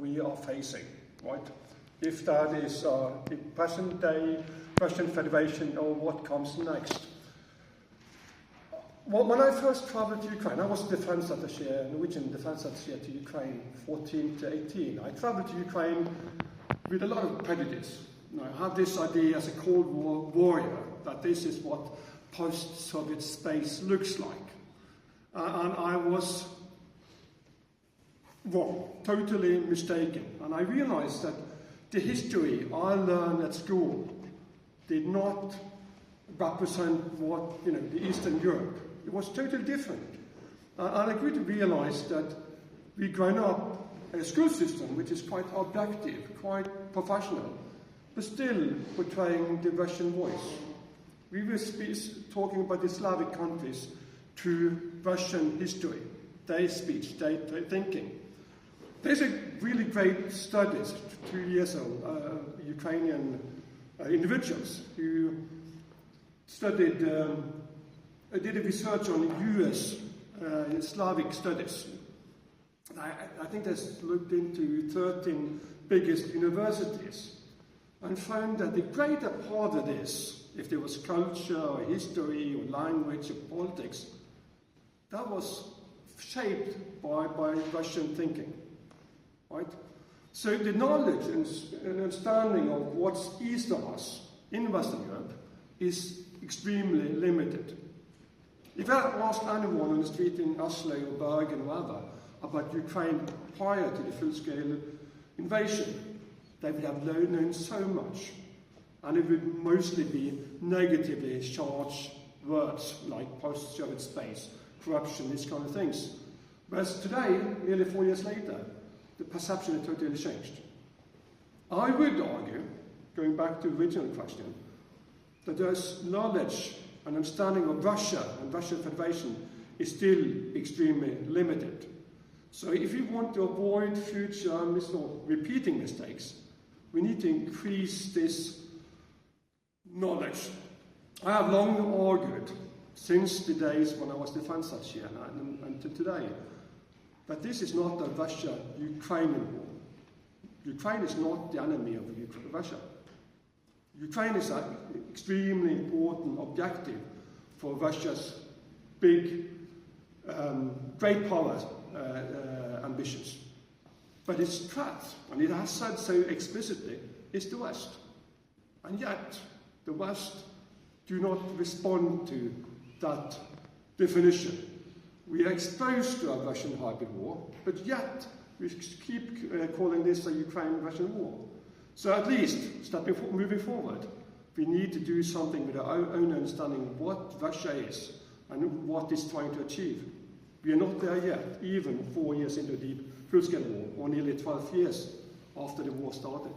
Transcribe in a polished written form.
we are facing, right? If that is the present day Russian Federation or what comes next. Well, when I first traveled to Ukraine, I was defense attaché, Norwegian defense attaché to Ukraine, 14 to 18. I traveled to Ukraine with a lot of prejudice. I had this idea as a Cold War warrior that this is what post-Soviet space looks like. And I was wrong, totally mistaken. And I realized that the history I learned at school did not represent what, the Eastern Europe. It was totally different. And I grew to realize that we've grown up in a school system which is quite objective, quite professional, but still portraying the Russian voice. We were talking about the Slavic countries through Russian history, their speech, their thinking. There's a really great studies, 2 years old, Ukrainian individuals who studied, did a research on US Slavic studies. I think they looked into 13 biggest universities and found that the greater part of this, if there was culture or history or language or politics, that was shaped by Russian thinking, right? So the knowledge and understanding of what's east of us in Western Europe is extremely limited. If I asked anyone on the street in Oslo or Bergen or wherever about Ukraine prior to the full-scale invasion, they would have known so much, and it would mostly be negatively charged words like post-Soviet space, corruption, these kind of things. Whereas today, nearly 4 years later, the perception has totally changed. I would argue, going back to the original question, that there's knowledge and understanding of Russia and Russian Federation is still extremely limited. So if we want to avoid future repeating mistakes, we need to increase this knowledge. I have long argued, since the days when I was defense attaché and to today, that this is not a Russia-Ukrainian war. Ukraine is not the enemy of Russia. Ukraine is an extremely important objective for Russia's big, great power ambitions. But its threat, and it has said so explicitly, is the West. And yet, the West do not respond to that definition. We are exposed to a Russian hybrid war, but yet we keep calling this a Ukraine-Russian war. So at least, moving forward, we need to do something with our own understanding of what Russia is and what it's trying to achieve. We are not there yet, even 4 years into the full-scale war, or nearly 12 years after the war started.